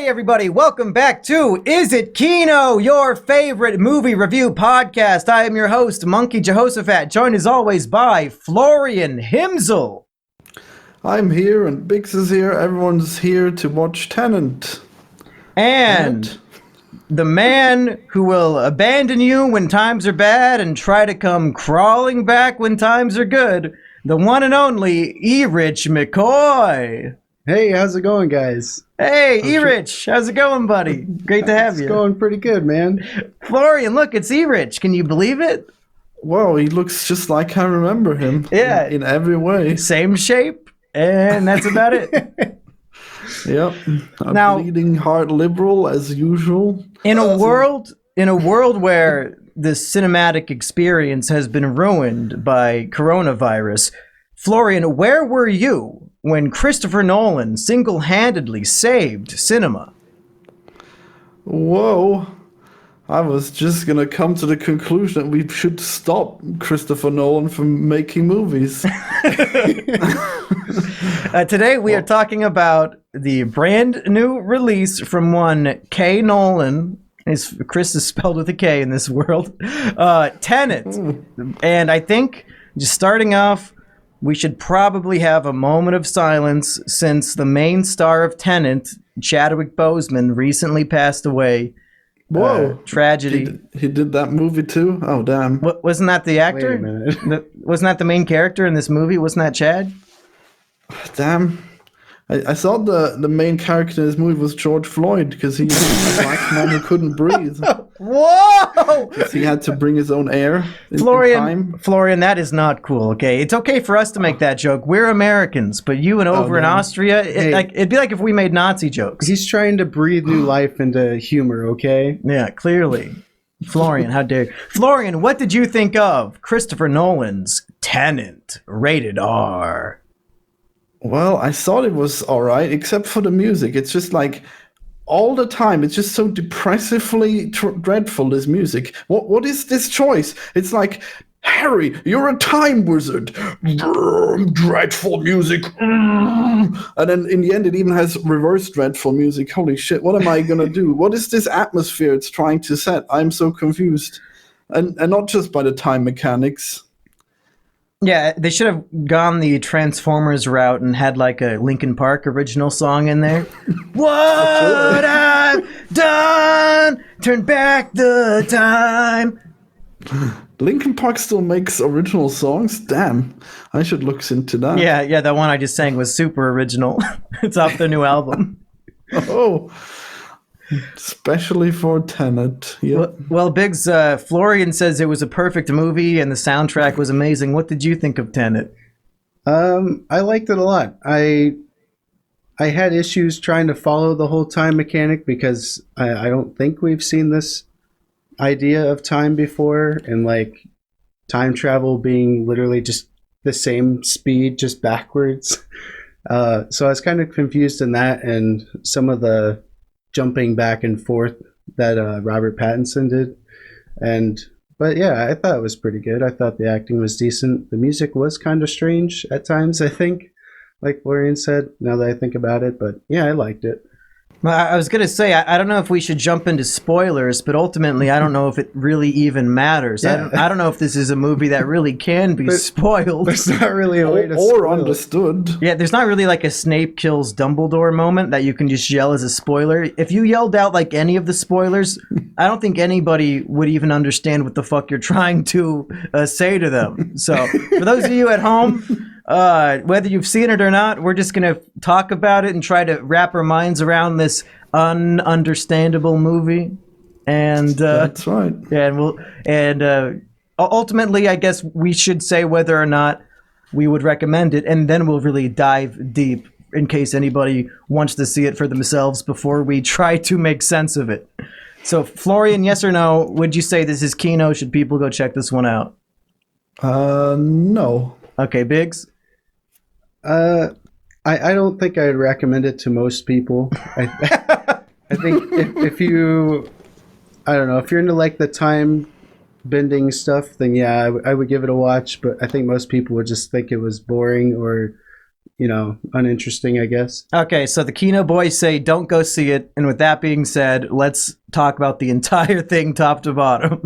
Hey everybody, welcome back to Is It Kino, your favorite movie review podcast. I am your host, Monkey Jehoshaphat, joined as always by Florian Himzel. I'm here and Biggs is here. Everyone's here to watch Tenet. And the man who will abandon you when times are bad and try to come crawling back when times are good, the one and only E-Rich McCoy. Hey, how's it going, guys? Hey, E-Rich, how's it going, buddy? Great to have you. It's going pretty good, man. Florian, look, it's E-Rich. Can you believe it? Wow, he looks just like I remember him. Yeah. In every way. Same shape, and that's about it. Yep. A Now, bleeding heart liberal as usual. In a world where the cinematic experience has been ruined by coronavirus, Florian, where were you when Christopher Nolan single-handedly saved cinema? Whoa. I was just gonna come to the conclusion that we should stop Christopher Nolan from making movies. Today we are talking about the brand new release from one K. Nolan. Chris is spelled with a K in this world. Tenet. And I think, just starting off, we should probably have a moment of silence since the main star of Tenet, Chadwick Boseman, recently passed away. Whoa. Tragedy. He did that movie too? Oh, damn. Wasn't that the actor? Wait a minute. Wasn't that the main character in this movie? Wasn't that Chad? Damn. I thought the main character in this movie was George Floyd because he was a black man who couldn't breathe. Whoa! He had to bring his own air in time. Florian, that is not cool, okay? It's okay for us to make that joke. We're Americans, but you and over in Austria, it'd be like if we made Nazi jokes. He's trying to breathe new life into humor, okay? Yeah, clearly. Florian, how dare you. Florian, what did you think of Christopher Nolan's Tenet, rated R? Well, I thought it was all right, except for the music. It's just like all the time. It's just so depressively dreadful, this music. What is this choice? It's like, Harry, you're a time wizard. Dreadful music. And then in the end, it even has reverse dreadful music. Holy shit, what am I going to do? What is this atmosphere it's trying to set? I'm so confused. And not just by the time mechanics. Yeah, they should have gone the Transformers route and had like a Linkin Park original song in there. What I've done, turn back the time. Linkin Park still makes original songs? Damn, I should look into that. Yeah, that one I just sang was super original. It's off their new album. Oh, especially for Tenet. Yep. Well, Biggs, Florian says it was a perfect movie and the soundtrack was amazing. What did you think of Tenet? I liked it a lot. I had issues trying to follow the whole time mechanic because I don't think we've seen this idea of time before, and like time travel being literally just the same speed, just backwards. So I was kind of confused in that, and some of the jumping back and forth that Robert Pattinson did. But yeah, I thought it was pretty good. I thought the acting was decent. The music was kind of strange at times, I think, like Florian said, now that I think about it. But yeah, I liked it. Well, I was going to say, I don't know if we should jump into spoilers, but ultimately, I don't know if it really even matters. Yeah. I don't know if this is a movie that really can be spoiled. There's not really a way to or spoil understood. Yeah, there's not really like a Snape kills Dumbledore moment that you can just yell as a spoiler. If you yelled out like any of the spoilers, I don't think anybody would even understand what the fuck you're trying to say to them. So for those of you at home, whether you've seen it or not, we're just going to talk about it and try to wrap our minds around this ununderstandable movie. And That's right. and ultimately, I guess we should say whether or not we would recommend it, and then we'll really dive deep in case anybody wants to see it for themselves before we try to make sense of it. So, Florian, yes or no, would you say this is Kino? Should people go check this one out? No. Okay, Biggs? I don't think I'd recommend it to most people. I think if you, I don't know, if you're into like the time bending stuff, then yeah, I would give it a watch. But I think most people would just think it was boring or uninteresting, I guess. Okay, so the Kino boys say don't go see it. And with that being said, let's talk about the entire thing top to bottom.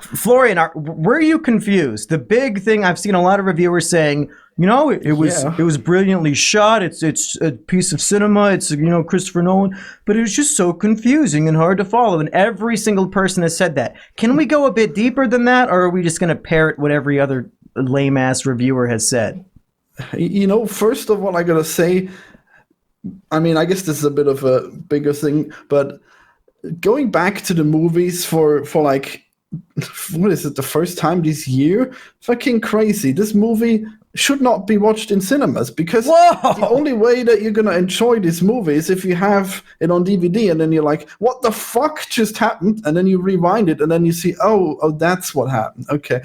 Florian, were you confused? The big thing I've seen a lot of reviewers saying, it was brilliantly shot. It's a piece of cinema. It's Christopher Nolan, but it was just so confusing and hard to follow. And every single person has said that. Can we go a bit deeper than that, or are we just going to parrot what every other lame ass reviewer has said? First of all, I gotta say, I guess this is a bit of a bigger thing, but going back to the movies for like, what is it, the first time this year? Fucking crazy. This movie should not be watched in cinemas, because the only way that you're gonna enjoy this movie is if you have it on DVD and then you're like, what the fuck just happened? And then you rewind it and then you see, oh, that's what happened. Okay.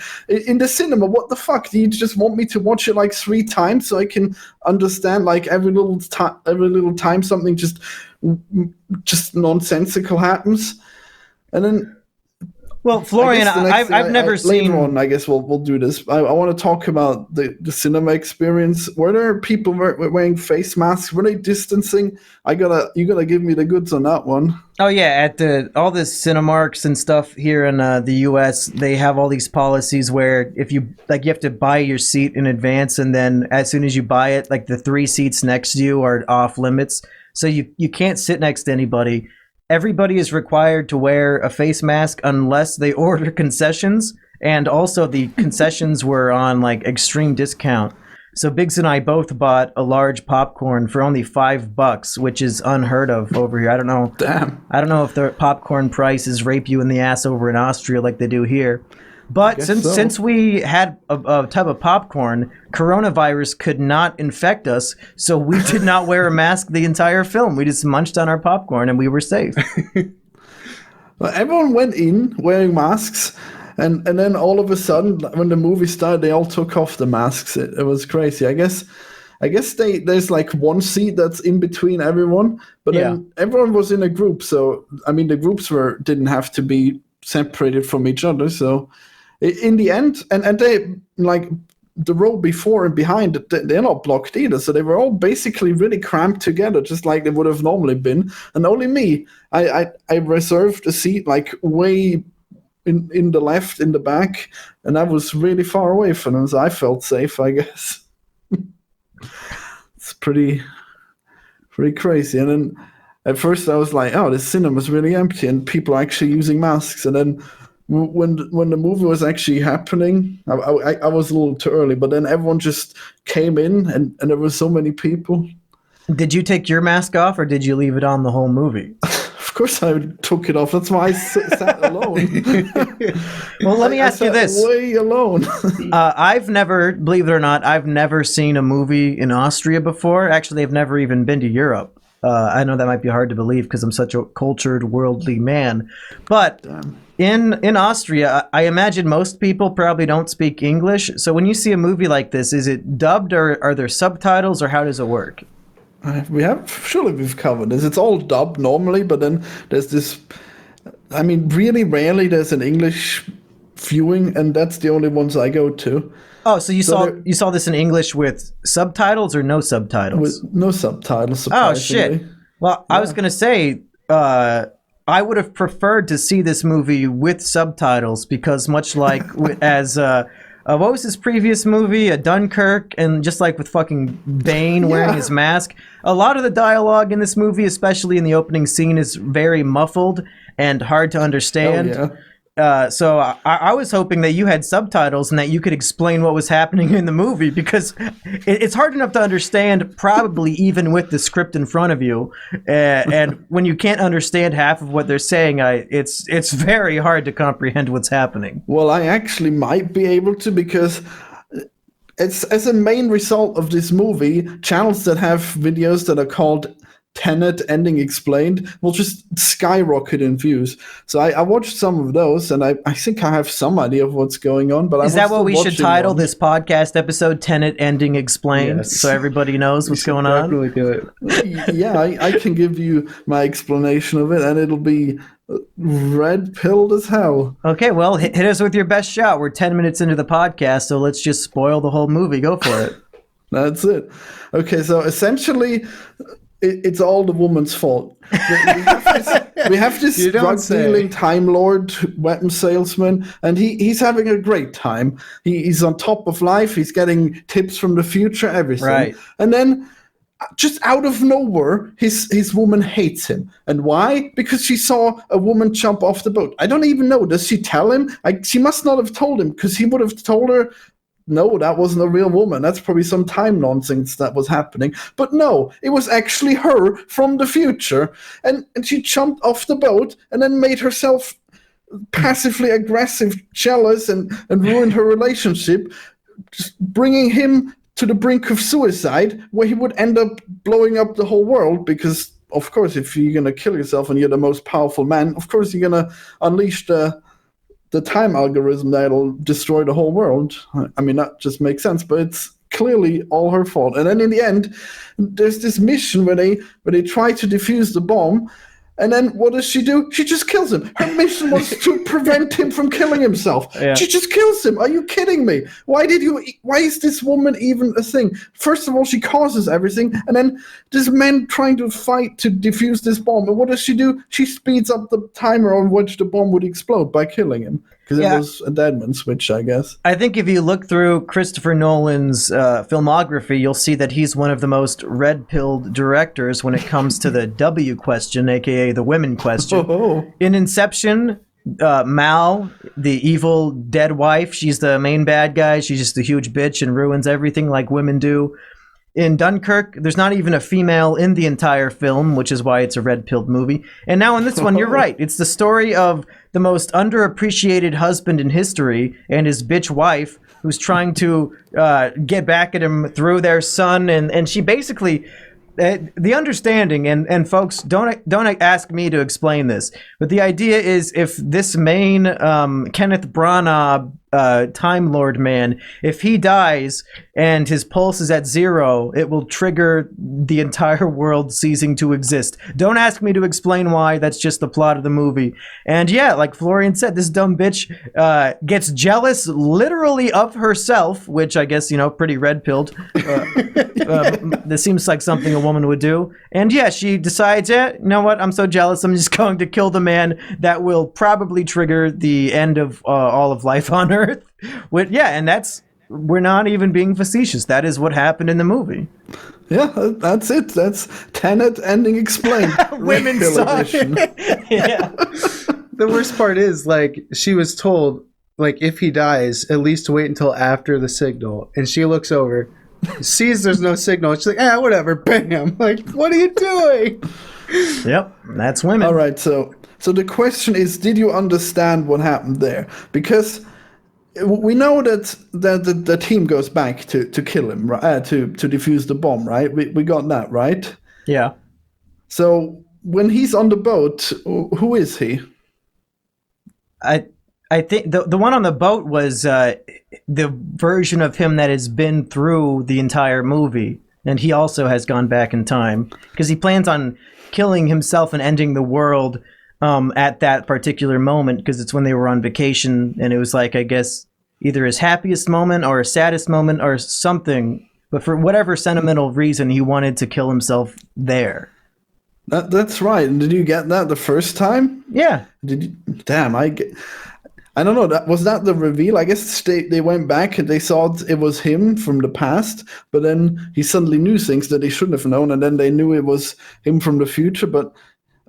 In the cinema, what the fuck? Do you just want me to watch it like 3 times so I can understand like every little time something just nonsensical happens? And then, well, Florian, I've never seen. Later on, I guess we'll do this. I want to talk about the cinema experience. Were there people wearing face masks? Were they distancing? You gotta give me the goods on that one. Oh yeah, at all the Cinemarks and stuff here in the U.S., they have all these policies where if you have to buy your seat in advance, and then as soon as you buy it, like the 3 seats next to you are off limits, so you can't sit next to anybody. Everybody is required to wear a face mask unless they order concessions, and also the concessions were on like extreme discount. So Biggs and I both bought a large popcorn for only $5, which is unheard of over here. I don't know. Damn. I don't know if the popcorn prices rape you in the ass over in Austria like they do here. But since we had a tub of popcorn, coronavirus could not infect us, so we did not wear a mask the entire film. We just munched on our popcorn and we were safe. Well, everyone went in wearing masks, and then all of a sudden, when the movie started, they all took off the masks. It was crazy. I guess there's like one seat that's in between everyone, but then everyone was in a group. So the groups didn't have to be separated from each other. So in the end, and they like the row before and behind, they're not blocked either. So they were all basically really cramped together, just like they would have normally been. And only me, I reserved a seat like way in the left, in the back, and I was really far away from them, so I felt safe, I guess. It's pretty crazy. And then at first I was like, oh, this cinema's really empty and people are actually using masks. And then when the movie was actually happening, I was a little too early, but then everyone just came in and there were so many people. Did you take your mask off, or did you leave it on the whole movie? Of course I took it off. That's why I sat alone. Well, let me ask you this. Way alone. I've never, believe it or not, I've never seen a movie in Austria before. Actually, I've never even been to Europe. I know that might be hard to believe because I'm such a cultured, worldly man. But in Austria, I imagine most people probably don't speak English. So when you see a movie like this, is it dubbed, or are there subtitles, or how does it work? We've covered this. It's all dubbed normally, but then there's this. Really rarely there's an English viewing, and that's the only ones I go to. Oh, so you saw this in English with subtitles or no subtitles? With no subtitles. Oh shit! Well, yeah. I was gonna say I would have preferred to see this movie with subtitles, because much like as what was his previous movie, Dunkirk, and just like with fucking Bane wearing his mask, a lot of the dialogue in this movie, especially in the opening scene, is very muffled and hard to understand. Oh, yeah. So I was hoping that you had subtitles and that you could explain what was happening in the movie, because it's hard enough to understand, probably even with the script in front of you. And when you can't understand half of what they're saying, it's very hard to comprehend what's happening. Well, I actually might be able to, because it's as a main result of this movie, channels that have videos that are called Tenet Ending Explained will just skyrocket in views. So I watched some of those, and I think I have some idea of what's going on. But is that what we should title this podcast episode? Tenet Ending Explained, yes. So everybody knows what's going on? Do it. Yeah, I can give you my explanation of it, and it'll be red-pilled as hell. Okay, well, hit us with your best shot. We're 10 minutes into the podcast, so let's just spoil the whole movie. Go for it. That's it. Okay, so essentially, it's all the woman's fault. We have this You don't drug say. dealing time lord, weapon salesman, and he's having a great time. He's on top of life. He's getting tips from the future, everything. Right. And then, just out of nowhere, his woman hates him. And why? Because she saw a woman jump off the boat. I don't even know. Does she tell him? She must not have told him, because he would have told her, no, that wasn't a real woman. That's probably some time nonsense that was happening. But no, it was actually her from the future. And she jumped off the boat and then made herself passively aggressive, jealous, and ruined her relationship, just bringing him to the brink of suicide, where he would end up blowing up the whole world. Because, of course, if you're going to kill yourself and you're the most powerful man, of course you're going to unleash the time algorithm that'll destroy the whole world. I mean, that just makes sense, but it's clearly all her fault. And then in the end, there's this mission where they try to defuse the bomb, and then what does she do? She just kills him. Her mission was to prevent him from killing himself. Yeah. She just kills him. Are you kidding me? Why is this woman even a thing? First of all, she causes everything, and then there's men trying to fight to defuse this bomb. And what does she do? She speeds up the timer on which the bomb would explode by killing him. Because it was a deadman switch, I guess. I think if you look through Christopher Nolan's filmography, you'll see that he's one of the most red-pilled directors when it comes to the W question, aka the women question. Oh. In Inception, Mal, the evil dead wife, she's the main bad guy. She's just a huge bitch and ruins everything like women do. In Dunkirk, there's not even a female in the entire film, which is why it's a red-pilled movie. And now in this one, you're right. It's the story of the most underappreciated husband in history and his bitch wife who's trying to get back at him through their son. And she basically... the understanding, and folks, don't ask me to explain this, but the idea is if this main Kenneth Branagh Time Lord man, if he dies and his pulse is at 0, it will trigger the entire world ceasing to exist. Don't ask me to explain why. That's just the plot of the movie. And yeah, like Florian said, this dumb bitch gets jealous literally of herself, which I guess, pretty red-pilled. This seems like something a woman would do. And yeah, she decides, you know what, I'm so jealous, I'm just going to kill the man that will probably trigger the end of all of life on Earth. And we're not even being facetious. That is what happened in the movie. Yeah, that's it. That's Tenet ending explained. Women suck. Yeah. The worst part is, she was told, if he dies, at least wait until after the signal. And she looks over, sees there's no signal. She's like, whatever, bam. What are you doing? Yep, that's women. All right, so the question is, did you understand what happened there? Because we know that the team goes back to kill him, to defuse the bomb, right? We got that, right? Yeah. So when he's on the boat, who is he? I think the one on the boat was the version of him that has been through the entire movie, and he also has gone back in time because he plans on killing himself and ending the world at that particular moment, because it's when they were on vacation, and it was I guess either his happiest moment or his saddest moment or something, but for whatever sentimental reason he wanted to kill himself there. That's right. And did you get that the first time? Yeah. Did you? Damn, I don't know. Was that the reveal? I guess they went back and they saw it was him from the past, but then he suddenly knew things that he shouldn't have known, and then they knew it was him from the future. But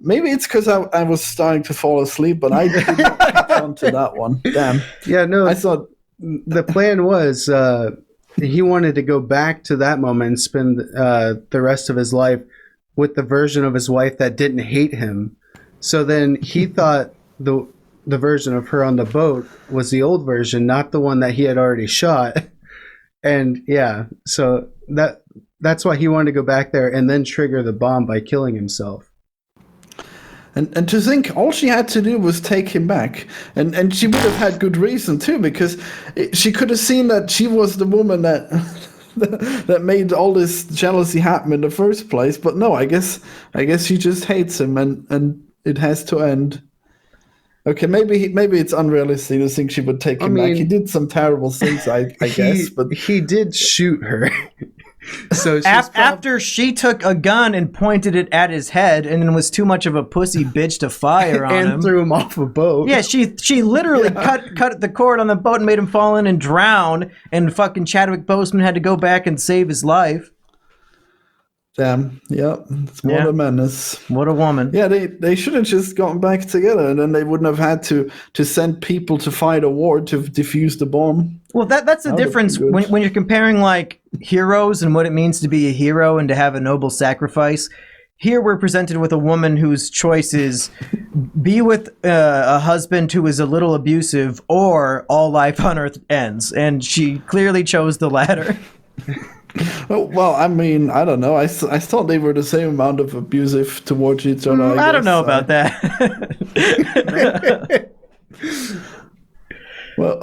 maybe it's because I was starting to fall asleep, but I did not catch on to that one. Damn. Yeah, no. I thought the plan was he wanted to go back to that moment and spend the rest of his life with the version of his wife that didn't hate him. So then he thought the version of her on the boat was the old version, not the one that he had already shot. And yeah, so that's why he wanted to go back there and then trigger the bomb by killing himself. And to think all she had to do was take him back. And she would have had good reason too, because she could have seen that she was the woman that that made all this jealousy happen in the first place. But no, I guess she just hates him, and it has to end. Okay, maybe it's unrealistic to think she would take him back. He did some terrible things, I guess, but he did shoot her. So she's After she took a gun and pointed it at his head and then was too much of a pussy bitch to fire on and him. threw him off a boat. Yeah, she literally cut the cord on the boat and made him fall in and drown, and fucking Chadwick Boseman had to go back and save his life. Damn. Yeah. What a menace. What a woman. Yeah, they should have just gotten back together, and then they wouldn't have had to send people to fight a war to defuse the bomb. Well, that's the difference when you're comparing like heroes and what it means to be a hero and to have a noble sacrifice. Here we're presented with a woman whose choice is be with a husband who is a little abusive or all life on earth ends, and she clearly chose the latter. Oh, well, I mean, I don't know. I thought they were the same amount of abusive towards each other. I don't know about that. Well,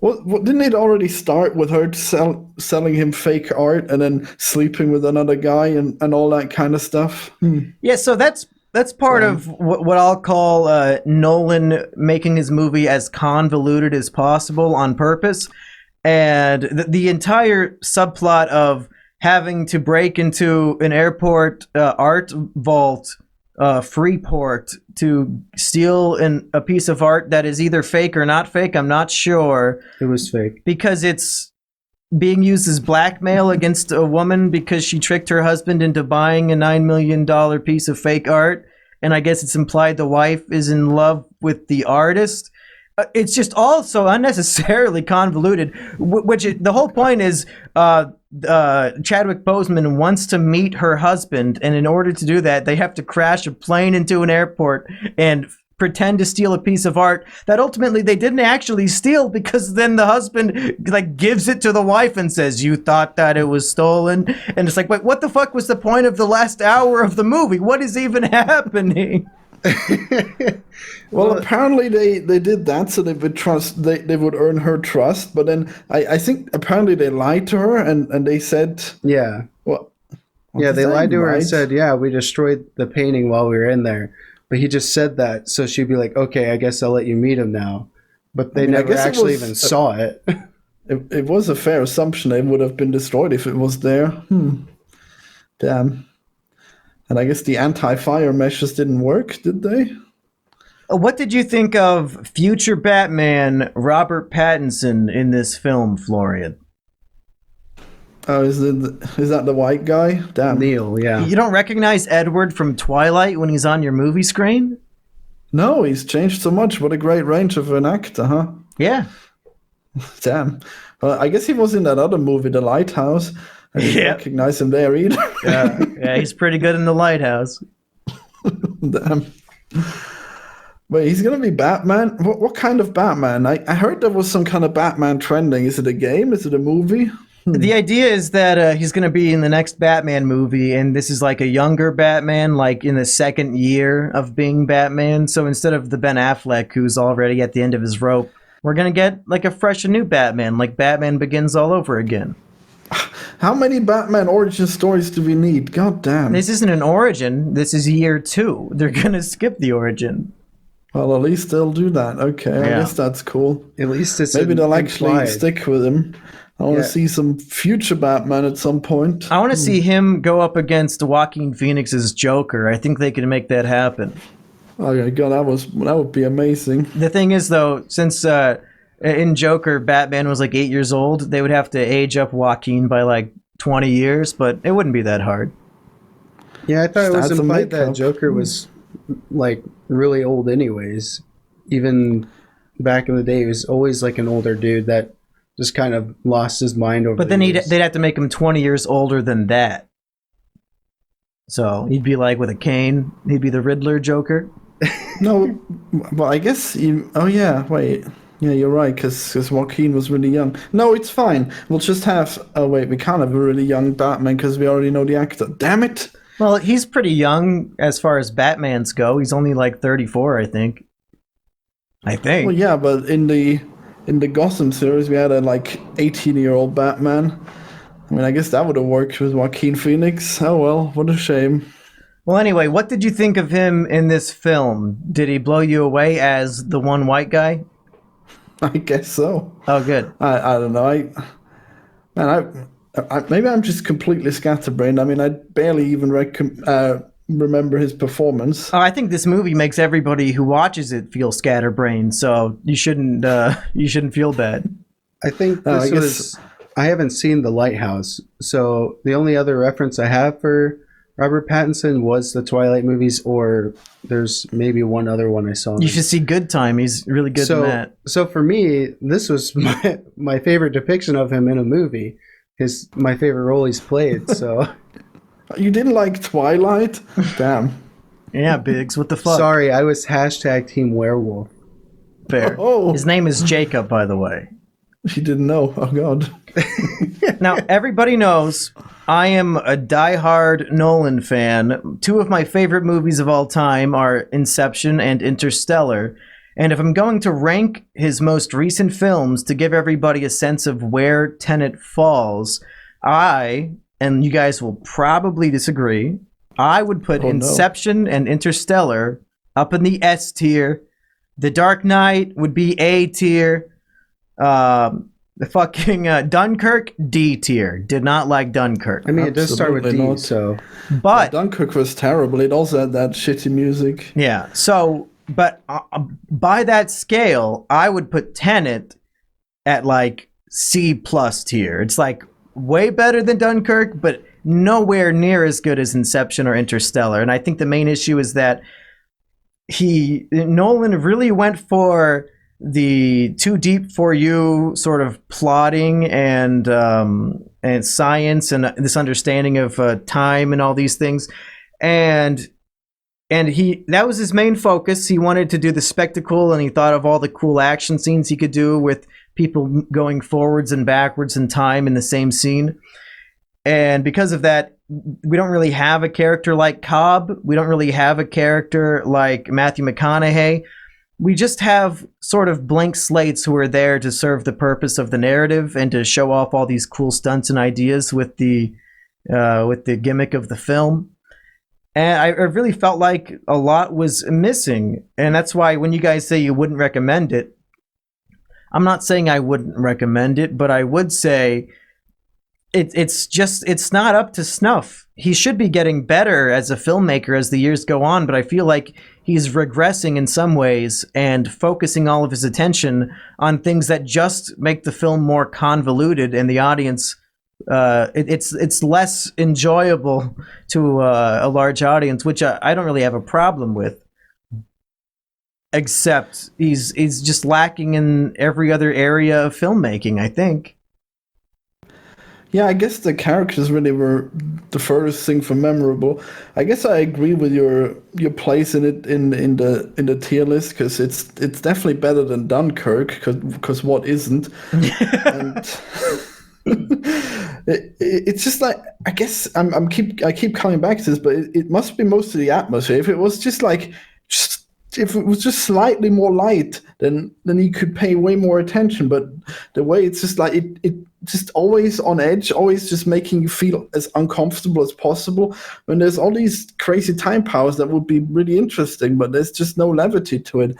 what didn't it already start with her selling him fake art and then sleeping with another guy and all that kind of stuff? Yeah, so that's part of what I'll call Nolan making his movie as convoluted as possible on purpose. And the entire subplot of having to break into an airport art vault, Freeport, to steal a piece of art that is either fake or not fake, I'm not sure. It was fake. Because it's being used as blackmail against a woman because she tricked her husband into buying a $9 million piece of fake art. And I guess it's implied the wife is in love with the artist. It's just all so unnecessarily convoluted, the whole point is Chadwick Boseman wants to meet her husband, and in order to do that, they have to crash a plane into an airport and pretend to steal a piece of art that ultimately they didn't actually steal, because then the husband like gives it to the wife and says, "You thought that it was stolen?" And it's like, wait, what the fuck was the point of the last hour of the movie? What is even happening? Well, apparently they did that so they would earn her trust, but then I think apparently they lied to her and they said, yeah, they lied to her and said, yeah, we destroyed the painting while we were in there, but he just said that so she'd be like, okay, I guess I'll let you meet him now, but they never actually even saw it. It was a fair assumption it would have been destroyed if it was there. Damn. And I guess the anti-fire measures didn't work, did they? What did you think of future Batman Robert Pattinson in this film, Florian? Oh, is that the white guy? Damn. Neil, yeah. You don't recognize Edward from Twilight when he's on your movie screen? No, he's changed so much. What a great range of an actor, huh? Yeah. Damn. Well, I guess he was in that other movie, The Lighthouse. I didn't recognize him there either. Yeah, he's pretty good in The Lighthouse. Damn. Wait, he's gonna be Batman? What kind of Batman? I heard there was some kind of Batman trending. Is it a game? Is it a movie? The idea is that he's going to be in the next Batman movie, and this is like a younger Batman, like in the second year of being Batman. So instead of the Ben Affleck, who's already at the end of his rope, we're going to get like a fresh and new Batman, like Batman Begins all over again. How many Batman origin stories do we need? God damn. This isn't an origin. This is year 2. They're going to skip the origin. Well, at least they'll do that. Okay, I guess that's cool. At least it's maybe they'll actually stick with him. I want to see some future Batman at some point. I want to see him go up against Joaquin Phoenix's Joker. I think they can make that happen. Oh yeah, God, that would be amazing. The thing is, though, since in Joker, Batman was like 8 years old, they would have to age up Joaquin by like 20 years, but it wouldn't be that hard. Yeah, I thought it was implied that Joker was like really old anyways. Even back in the day, he was always like an older dude that just kind of lost his mind over. But then they'd have to make him 20 years older than that. So he'd be like with a cane. He'd be the Riddler Joker. No, well, I guess oh yeah, wait. Yeah, you're right, because Joaquin was really young. No, it's fine. We'll just have... Oh, wait, we can't have a really young Batman because we already know the actor. Damn it! Well, he's pretty young as far as Batmans go. He's only like 34, I think. Well, yeah, but in the Gotham series, we had a like 18-year-old Batman. I mean, I guess that would have worked with Joaquin Phoenix. Oh well, what a shame. Well, anyway, what did you think of him in this film? Did he blow you away as the one white guy? I guess so. Oh, good. I don't know. maybe I'm just completely scatterbrained. I mean, I barely even remember his performance. Oh, I think this movie makes everybody who watches it feel scatterbrained, so you shouldn't feel bad. I think this I haven't seen The Lighthouse, so the only other reference I have for Robert Pattinson was the Twilight movies, or there's maybe one other one I saw. You should see Good Time. He's really good in that. So for me, this was my favorite depiction of him in a movie. My favorite role he's played. So you didn't like Twilight? Damn. Yeah, Biggs. What the fuck? Sorry, I was #Team Werewolf. Fair. Oh. His name is Jacob, by the way. She didn't know. Oh God. Now everybody knows I am a diehard Nolan fan. Two of my favorite movies of all time are Inception and Interstellar. And if I'm going to rank his most recent films to give everybody a sense of where Tenet falls, and you guys will probably disagree, I would put Inception and Interstellar up in the S tier. The Dark Knight would be A tier. The fucking Dunkirk, D tier. Did not like Dunkirk. I mean, it does start with D, not. so. But Dunkirk was terrible. It also had that shitty music. Yeah. So, but by that scale, I would put Tenet at like C plus tier. It's like way better than Dunkirk, but nowhere near as good as Inception or Interstellar. And I think the main issue is that Nolan really went for the too deep for you sort of plotting and science and this understanding of time and all these things, and that was his main focus. He wanted to do the spectacle, and he thought of all the cool action scenes he could do with people going forwards and backwards in time in the same scene. And because of that, we don't really have a character like Cobb. We don't really have a character like Matthew McConaughey. We just have sort of blank slates who are there to serve the purpose of the narrative and to show off all these cool stunts and ideas with the gimmick of the film. And I really felt like a lot was missing. And that's why when you guys say you wouldn't recommend it, I'm not saying I wouldn't recommend it, but I would say it's not up to snuff. He should be getting better as a filmmaker as the years go on, but I feel like he's regressing in some ways and focusing all of his attention on things that just make the film more convoluted, and the audience it's less enjoyable to a large audience, which I don't really have a problem with. Except he's just lacking in every other area of filmmaking, I think. Yeah, I guess the characters really were the furthest thing from memorable. I guess I agree with your place in it in the tier list, because it's definitely better than Dunkirk, because what isn't? And it's just like, I guess I keep coming back to this, but it must be most of the atmosphere. If it was just if it was just slightly more light, then you could pay way more attention. But the way it's just like it just always on edge, always just making you feel as uncomfortable as possible. When there's all these crazy time powers that would be really interesting, but there's just no levity to it.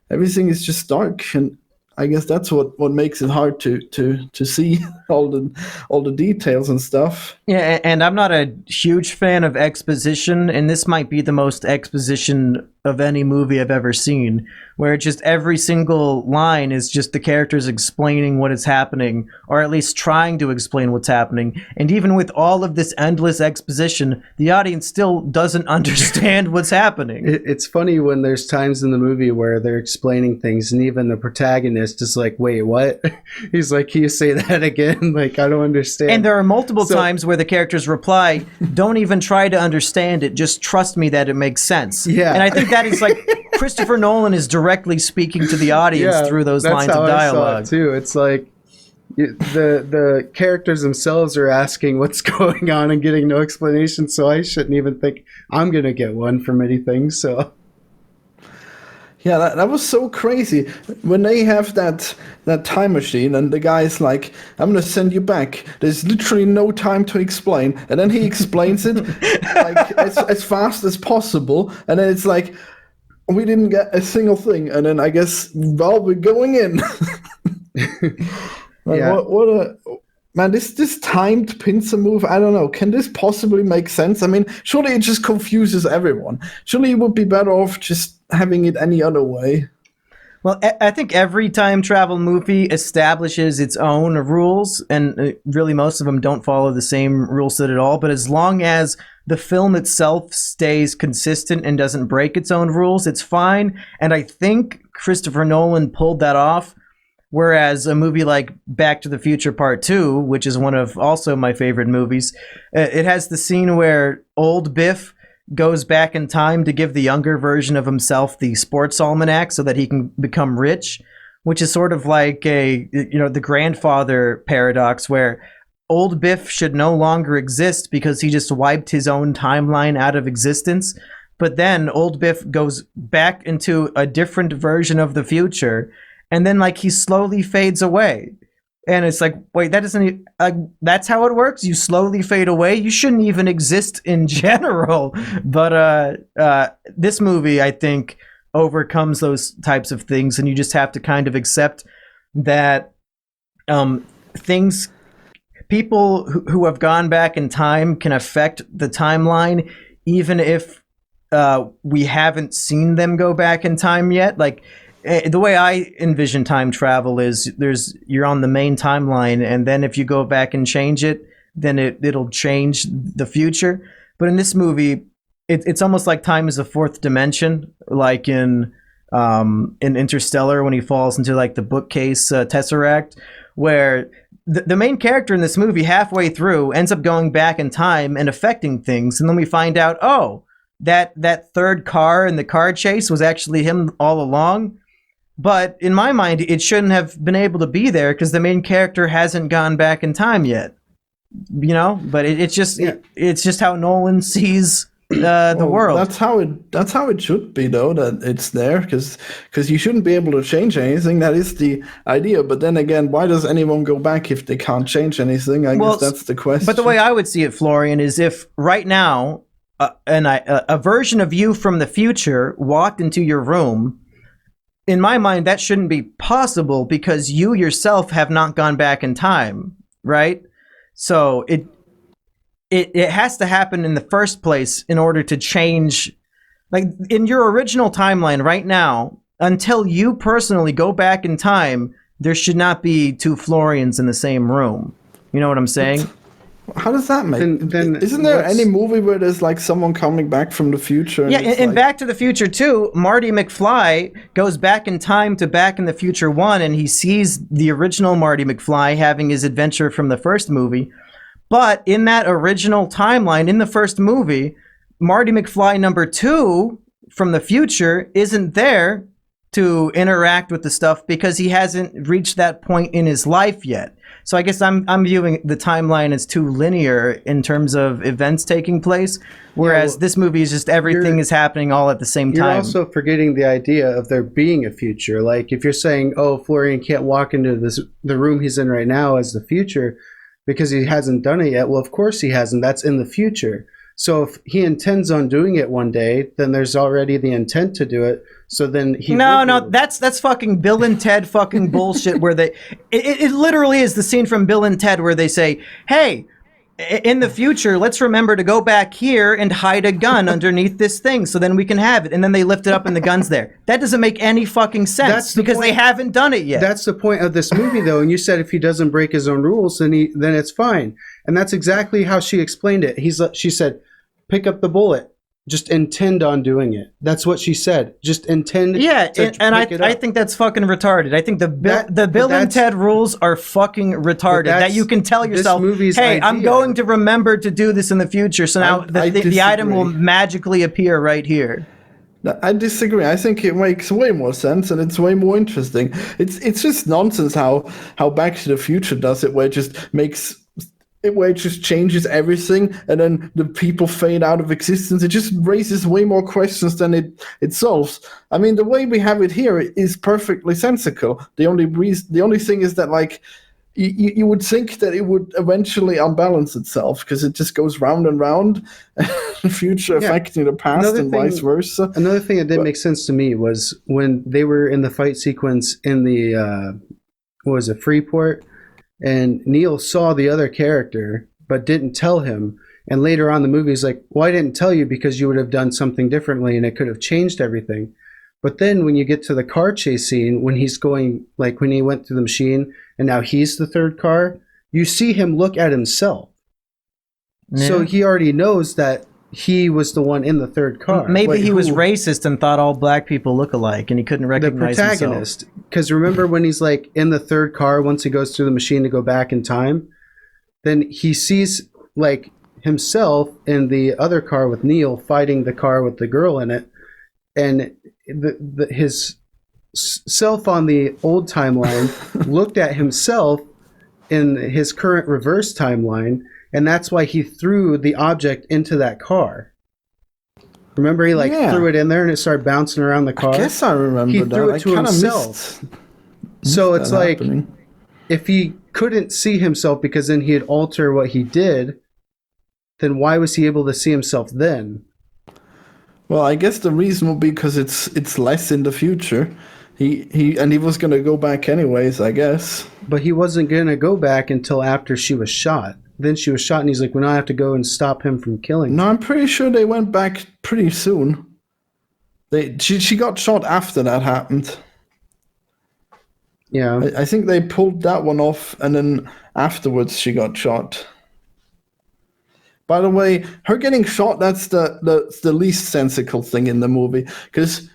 Everything is just dark, and I guess that's what makes it hard to see all the details and stuff. Yeah, and I'm not a huge fan of exposition, and this might be the most exposition of any movie I've ever seen, where just every single line is just the characters explaining what is happening, or at least trying to explain what's happening. And even with all of this endless exposition, the audience still doesn't understand what's happening. It's funny when there's times in the movie where they're explaining things, and even the protagonist is like, wait, what? He's like, can you say that again? Like, I don't understand. And there are multiple times where the characters reply, don't even try to understand it, just trust me that it makes sense. Yeah. And I think that is like, Christopher Nolan is directly speaking to the audience through those lines of dialogue. I saw it too. It's like the characters themselves are asking what's going on and getting no explanation, so I shouldn't even think I'm going to get one from anything. So yeah, that was so crazy. When they have that time machine and the guy's like, I'm going to send you back. There's literally no time to explain. And then he explains it like as fast as possible. And then it's like, we didn't get a single thing. And then I guess, well, we're going in. Like, yeah. man, this timed pincer move, I don't know. Can this possibly make sense? I mean, surely it just confuses everyone. Surely it would be better off just having it any other way. Well, I think every time travel movie establishes its own rules, and really most of them don't follow the same rule set at all. But as long as the film itself stays consistent and doesn't break its own rules, it's fine. And I think Christopher Nolan pulled that off. Whereas a movie like Back to the Future Part 2, which is one of also my favorite movies, it has the scene where old Biff goes back in time to give the younger version of himself the sports almanac so that he can become rich, which is sort of like the grandfather paradox where old Biff should no longer exist because he just wiped his own timeline out of existence. But then old Biff goes back into a different version of the future, and then he slowly fades away. And it's like, wait, that doesn't. That's how it works. You slowly fade away. You shouldn't even exist in general. But this movie, I think, overcomes those types of things, and you just have to kind of accept that people who have gone back in time can affect the timeline, even if we haven't seen them go back in time yet. The way I envision time travel is you're on the main timeline, and then if you go back and change it, then it'll change the future. But in this movie, it's almost like time is a fourth dimension, like in Interstellar when he falls into the bookcase tesseract, where the main character in this movie halfway through ends up going back in time and affecting things, and then we find out, that third car in the car chase was actually him all along. But in my mind, it shouldn't have been able to be there because the main character hasn't gone back in time yet. But it's just how Nolan sees the world. That's how it should be, though. That it's there because you shouldn't be able to change anything. That is the idea. But then again, why does anyone go back if they can't change anything? I guess that's the question. But the way I would see it, Florian, is if right now a version of you from the future walked into your room. In my mind, that shouldn't be possible because you yourself have not gone back in time, right? So it has to happen in the first place in order to change. In your original timeline right now, until you personally go back in time, there should not be two Florians in the same room. You know what I'm saying? How does that make? Then isn't there any movie where there's someone coming back from the future? Yeah, in Back to the Future 2, Marty McFly goes back in time to Back in the Future 1, and he sees the original Marty McFly having his adventure from the first movie. But in that original timeline, in the first movie, Marty McFly number 2 from the future isn't there to interact with the stuff because he hasn't reached that point in his life yet. So I guess I'm viewing the timeline as too linear in terms of events taking place, whereas this movie is just everything is happening all at the same time. You're also forgetting the idea of there being a future. If you're saying, Florian can't walk into the room he's in right now as the future because he hasn't done it yet. Well, of course he hasn't. That's in the future. So if he intends on doing it one day, then there's already the intent to do it. So then he that's fucking Bill and Ted fucking bullshit. Where it literally is the scene from Bill and Ted where they say, "Hey, in the future, let's remember to go back here and hide a gun underneath this thing, so then we can have it." And then they lift it up and the gun's there. That doesn't make any fucking sense because they haven't done it yet. That's the point of this movie, though. And you said if he doesn't break his own rules, then it's fine. And that's exactly how she explained it. She said, "Pick up the bullet. Just intend on doing it." That's what she said. Just intend. Yeah, I think that's fucking retarded. I think the Bill and Ted rules are fucking retarded. That you can tell yourself, "Hey, I'm going to remember to do this in the future." So now the item will magically appear right here. I disagree. I think it makes way more sense and it's way more interesting. It's just nonsense how Back to the Future does it, where it just changes everything and then the people fade out of existence. It just raises way more questions than it solves. I mean, the way we have it here is perfectly sensical. The only thing is that you would think that it would eventually unbalance itself because it just goes round and round, the future affecting the past and vice versa. Another thing that didn't make sense to me was when they were in the fight sequence in the Freeport. and Neil saw the other character but didn't tell him. And later on in the movie, he's like, well, I didn't tell you because you would have done something differently and it could have changed everything. But then when you get to the car chase scene, when he's going, like when he went through the machine and now he's the third car, you see him look at himself. Yeah. So he already knows that he was the one in the third car. Maybe he was racist and thought all black people look alike and he couldn't recognize himself. The protagonist. Because remember when he's like in the third car, once he goes through the machine to go back in time, then he sees like himself in the other car with Neil fighting the car with the girl in it, and his self on the old timeline looked at himself in his current reverse timeline, and that's why he threw the object into that car. Remember, he threw it in there and it started bouncing around the car. I guess I remember he threw it to himself. So it's like if he couldn't see himself because then he'd alter what he did, then why was he able to see himself then? Well, I guess the reason would be because it's less in the future. He was going to go back anyways, I guess. But he wasn't going to go back until after she was shot. Then she was shot, and he's like, well, now I have to go and stop him from killing. No, I'm pretty sure they went back pretty soon. She got shot after that happened. Yeah. I think they pulled that one off, and then afterwards she got shot. By the way, her getting shot, that's the least sensical thing in the movie. Because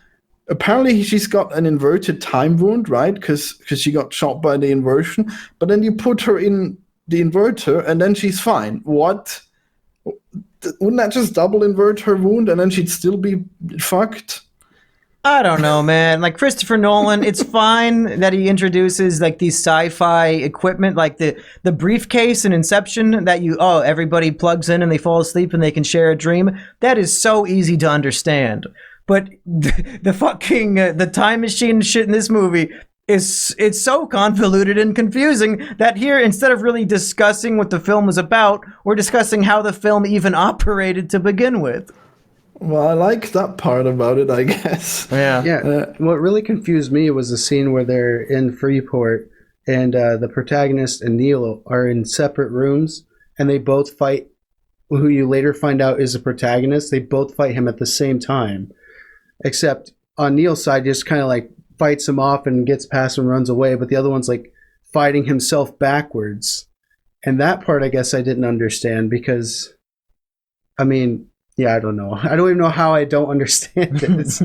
apparently she's got an inverted time wound, right? Because she got shot by the inversion. But then you put her in the inverter, and then she's fine. What? Wouldn't that just double invert her wound, and then she'd still be fucked? I don't know, man. Like Christopher Nolan, it's fine that he introduces like these sci-fi equipment, like the briefcase in Inception that everybody plugs in and they fall asleep and they can share a dream. That is so easy to understand. But the fucking the time machine shit in this movie it's so convoluted and confusing that here, instead of really discussing what the film was about, we're discussing how the film even operated to begin with. Well, I like that part about it, I guess. Yeah. What really confused me was the scene where they're in Freeport and the protagonist and Neil are in separate rooms and they both fight who you later find out is the protagonist. They both fight him at the same time. Except on Neil's side, just kind of like fights him off and gets past him and runs away. But the other one's like fighting himself backwards. And that part, I guess I didn't understand because, I mean... Yeah, I don't know. I don't even know how I don't understand it. It's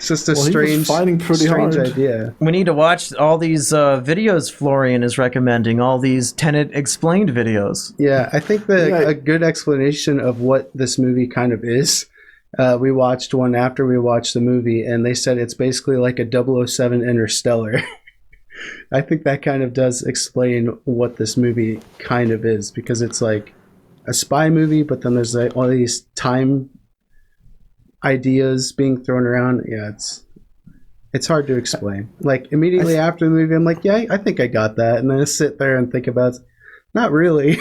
just a strange idea. We need to watch all these videos Florian is recommending, all these Tenet explained videos. Yeah, I think a good explanation of what this movie kind of is, we watched one after we watched the movie, and they said it's basically like a 007 Interstellar. I think that kind of does explain what this movie kind of is, because it's like a spy movie, but then there's like all these time ideas being thrown around. Yeah, it's hard to explain. Like immediately after the movie, I'm like, yeah, I think I got that, and then I sit there and think about, not really.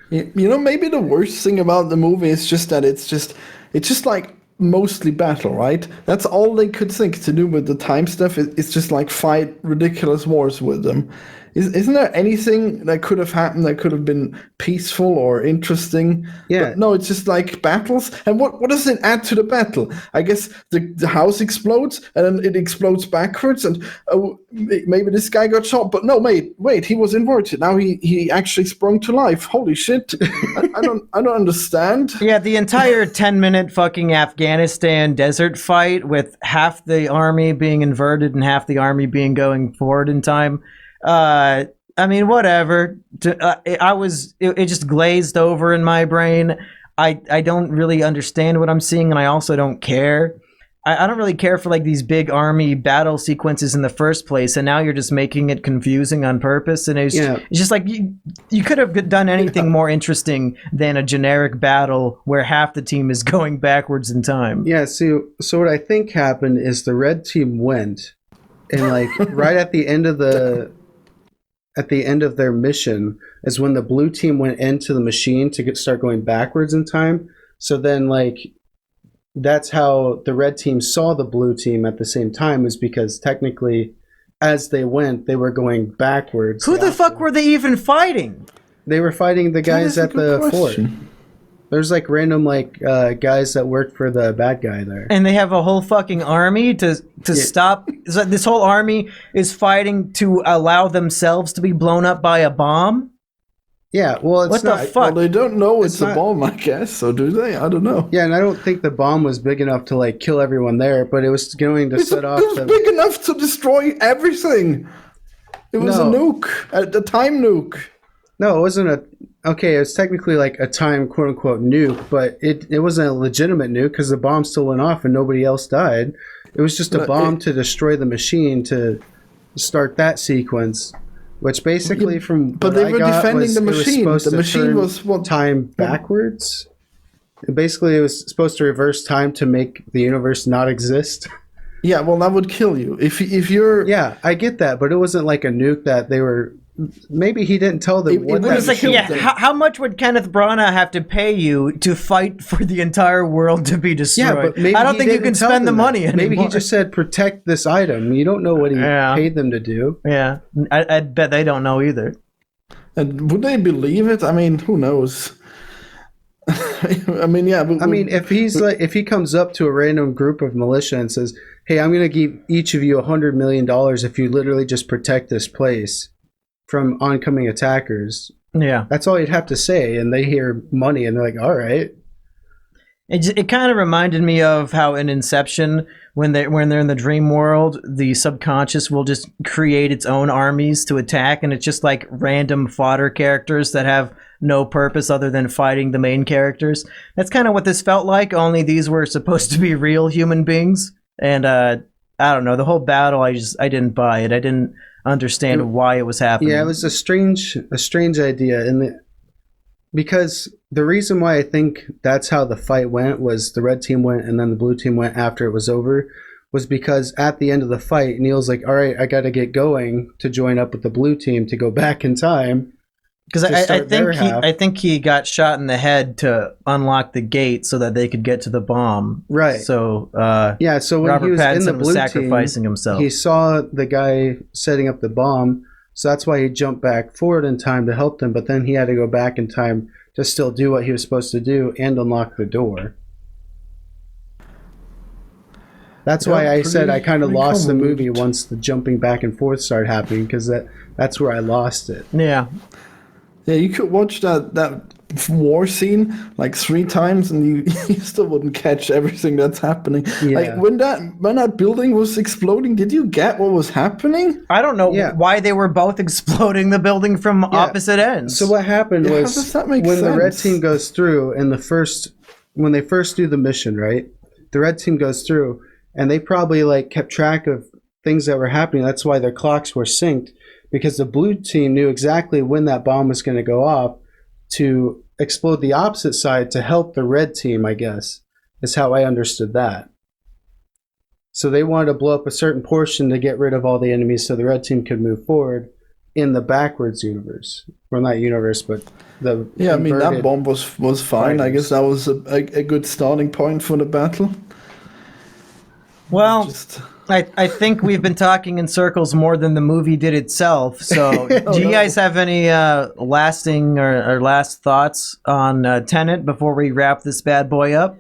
You know, maybe the worst thing about the movie is just that it's just like mostly battle, right? That's all they could think to do with the time stuff. It's just like fight ridiculous wars with them. Isn't there anything that could have happened that could have been peaceful or interesting? Yeah. But no, it's just like battles. And what does it add to the battle? I guess the house explodes and then it explodes backwards and maybe this guy got shot. But no, wait, he was inverted. Now he actually sprung to life. Holy shit. I don't understand. Yeah, the entire 10-minute fucking Afghanistan desert fight with half the army being inverted and half the army being going forward in time. I mean, whatever. It just glazed over in my brain. I don't really understand what I'm seeing, and I also don't care. I don't really care for like these big army battle sequences in the first place, and now you're just making it confusing on purpose. And it's just like you could have done anything more interesting than a generic battle where half the team is going backwards in time. Yeah. So what I think happened is the red team went, and like right at the end of their mission is when the blue team went into the machine to start going backwards in time. So then like that's how the red team saw the blue team at the same time, is because technically as they went, they were going backwards. Who the fuck were they even fighting? They were fighting the That guys is a at good the fort. question. There's like random guys that worked for the bad guy there. And they have a whole fucking army to stop. So this whole army is fighting to allow themselves to be blown up by a bomb. Yeah, well, it's What the not. fuck? Well, they don't know it's a not- bomb, I guess. So do they? I don't know. Yeah, and I don't think the bomb was big enough to like kill everyone there, but it was going to set off. It was big enough to destroy everything. It was a No. nuke, a time nuke. No, it wasn't a. Okay, it was technically like a time quote unquote nuke, but it wasn't a legitimate nuke because the bomb still went off and nobody else died. It was just a No, bomb to destroy the machine to start that sequence, which basically from But what they I were got defending was the it was machine. supposed The to machine turn was what? time backwards. Basically, it was supposed to reverse time to make the universe not exist. Yeah, well, that would kill you if you're. Yeah, I get that, but it wasn't like a nuke that they were. Maybe he didn't tell them It what would've that It's like, killed yeah, them. how much would Kenneth Branagh have to pay you to fight for the entire world to be destroyed? Yeah, but maybe I don't he think you didn't can tell spend the them that. money anymore. Maybe he just said protect this item. You don't know what he Yeah. paid them to do. Yeah, I bet they don't know either. And would they believe it? I mean, who knows? I mean, yeah. But I mean, if he comes up to a random group of militia and says, "Hey, I'm going to give each of you $100 million if you literally just protect this place from oncoming attackers," Yeah, that's all you'd have to say, and they hear money and they're like, "All right." it kind of reminded me of how in Inception, when they're in the dream world, the subconscious will just create its own armies to attack, and it's just like random fodder characters that have no purpose other than fighting the main characters. That's kind of what this felt like, only these were supposed to be real human beings. And I don't know, the whole battle, I didn't buy it. I didn't understand why it was happening. Yeah, it was a strange idea, and because the reason why I think that's how the fight went was the red team went and then the blue team went after it was over, was because at the end of the fight, Neil's like, "All right, I got to get going to join up with the blue team to go back in time." Because I think he got shot in the head to unlock the gate so that they could get to the bomb. Right. So Yeah, so when Robert he was in the Pattinson blue was sacrificing team, himself. he saw the guy setting up the bomb, so that's why he jumped back forward in time to help them, but then he had to go back in time to still do what he was supposed to do and unlock the door. That's why I said I kind of lost the movie once the jumping back and forth started happening, because that's where I lost it. Yeah. Yeah, you could watch that war scene like 3 times and you still wouldn't catch everything that's happening. Yeah. Like when that building was exploding, did you get what was happening? I don't know Yeah. why they were both exploding the building from opposite ends. So what happened Yeah, how was does that make when the red sense? team goes through and when they first do the mission, right? The red team goes through and they probably like kept track of things that were happening. That's why their clocks were synced, because the blue team knew exactly when that bomb was going to go off to explode the opposite side to help the red team, I guess, is how I understood that. So they wanted to blow up a certain portion to get rid of all the enemies so the red team could move forward in the backwards universe. Well, not universe, but the Yeah, I mean that inverted bomb was fine. I guess that was a good starting point for the battle. well, Just I think we've been talking in circles more than the movie did itself. So, do you guys have any lasting or last thoughts on Tenet before we wrap this bad boy up?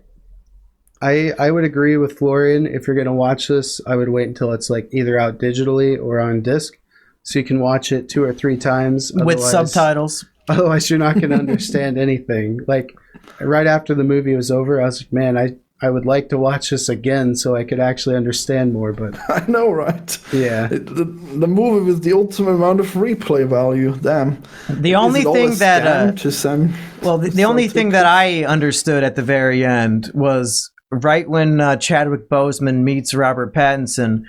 I would agree with Florian. If you're going to watch this, I would wait until it's like either out digitally or on disc, so you can watch it 2 or 3 times With Otherwise- subtitles. Otherwise, you're not going to understand anything. Like right after the movie was over, I was like, man, I would like to watch this again so I could actually understand more. But I know, right? yeah, The movie with the ultimate amount of replay value. Damn. The only Is it all thing a that scam to Sam? well, the only thing that I understood at the very end was right when Chadwick Boseman meets Robert Pattinson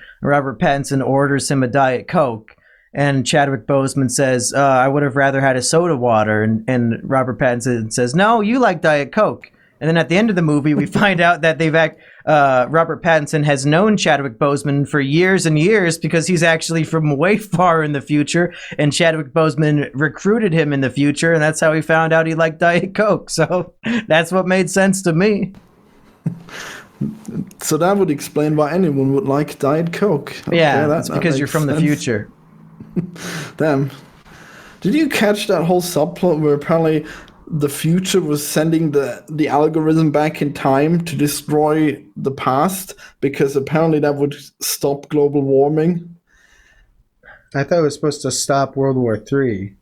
orders him a Diet Coke. And Chadwick Boseman says, I would have rather had a soda water. And Robert Pattinson says, no, you like Diet Coke. And then at the end of the movie, we find out that Robert Pattinson has known Chadwick Boseman for years and years because he's actually from way far in the future. And Chadwick Boseman recruited him in the future. And that's how he found out he liked Diet Coke. So that's what made sense to me. So that would explain why anyone would like Diet Coke. Yeah, that it's because you're makes from the sense. future. Damn. Did you catch that whole subplot where apparently the future was sending the algorithm back in time to destroy the past because apparently that would stop global warming? I thought it was supposed to stop World War III.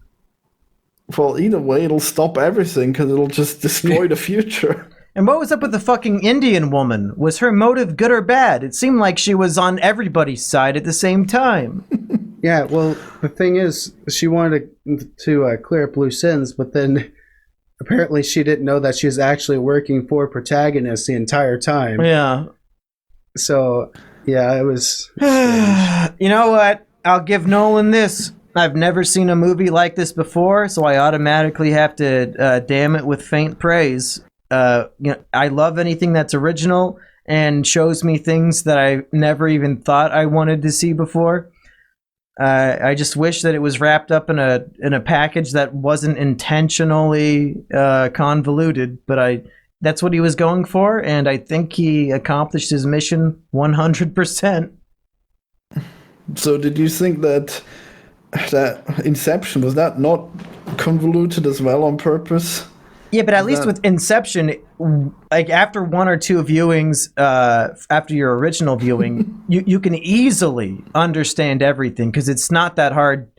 Well, either way, it'll stop everything because it'll just destroy the future. And what was up with the fucking Indian woman? Was her motive good or bad? It seemed like she was on everybody's side at the same time. Yeah, well, the thing is, she wanted to clear up loose ends, but then apparently she didn't know that she was actually working for protagonists the entire time. Yeah. So, yeah, it was... You know what? I'll give Nolan this. I've never seen a movie like this before, so I automatically have to damn it with faint praise. I love anything that's original and shows me things that I never even thought I wanted to see before. I just wish that it was wrapped up in a package that wasn't intentionally convoluted, but that's what he was going for, and I think he accomplished his mission 100%. So did you think that Inception, was that not convoluted as well on purpose? Yeah, but at least with Inception, like after one or two viewings, after your original viewing, you can easily understand everything because it's not that hard.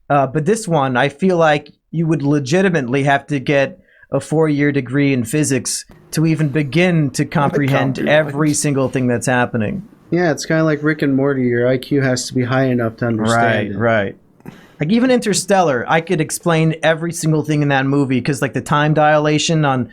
But this one, I feel like you would legitimately have to get a 4-year degree in physics to even begin to comprehend every single thing that's happening. Yeah, it's kind of like Rick and Morty. Your IQ has to be high enough to understand it. Right. Like even Interstellar, I could explain every single thing in that movie because like the time dilation on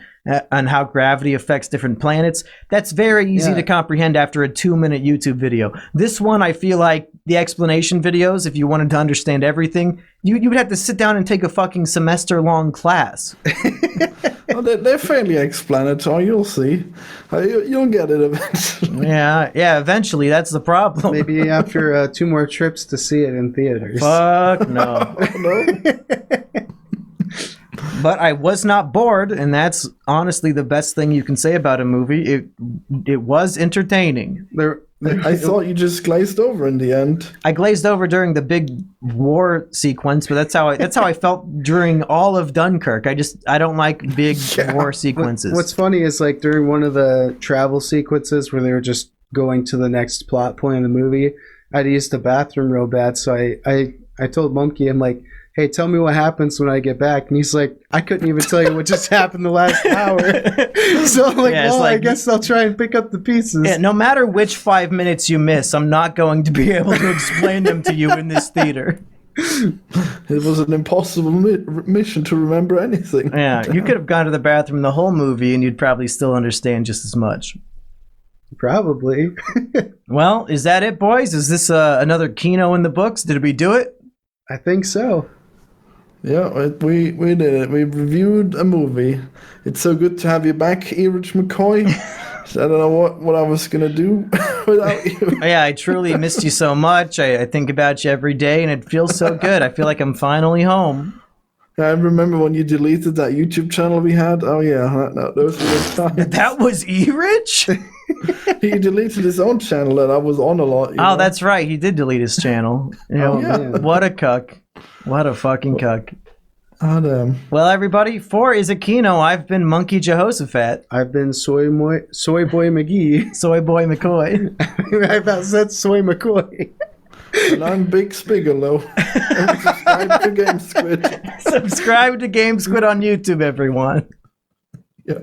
how gravity affects different planets, that's very easy to comprehend after a 2-minute YouTube video. This one, I feel like the explanation videos, if you wanted to understand everything, you would have to sit down and take a fucking semester-long class. Well, they're fairly explanatory. You'll see. You'll get it eventually. Yeah, eventually. That's the problem. Maybe after 2 more trips to see it in theaters. Fuck no. No? But I was not bored, and that's honestly the best thing you can say about a movie. It was entertaining. I thought you just glazed over in the end. I glazed over during the big war sequence, but that's how I felt during all of Dunkirk. I don't like big war sequences. What's funny is like during one of the travel sequences where they were just going to the next plot point in the movie, I'd used the bathroom real bad, so I told Monkey, I'm like, hey, tell me what happens when I get back. And he's like, I couldn't even tell you what just happened the last hour. So I'm like, well, I guess I'll try and pick up the pieces. Yeah, no matter which 5 minutes you miss, I'm not going to be able to explain them to you in this theater. It was an impossible mission to remember anything. Yeah, you could have gone to the bathroom the whole movie and you'd probably still understand just as much. Probably. Well, is that it, boys? Is this another Kino in the books? Did we do it? I think so. Yeah, we did it. We reviewed a movie. It's so good to have you back, Erich McCoy. I don't know what I was going to do without you. Yeah, I truly missed you so much. I think about you every day, and it feels so good. I feel like I'm finally home. I remember when you deleted that YouTube channel we had. Oh, yeah, those were the times. That was Erich? He deleted his own channel that I was on a lot. Oh, that's right. He did delete his channel. Man. What a cuck. What a fucking cuck. Oh, damn. Well, everybody, for Is It Kino, I've been Monkey Jehoshaphat. I've been Soy Boy McGee. Soy Boy McCoy. I about said Soy McCoy. And I'm Big Spigalow. And subscribe to Game Squid. Subscribe to Game Squid on YouTube, everyone. Yeah.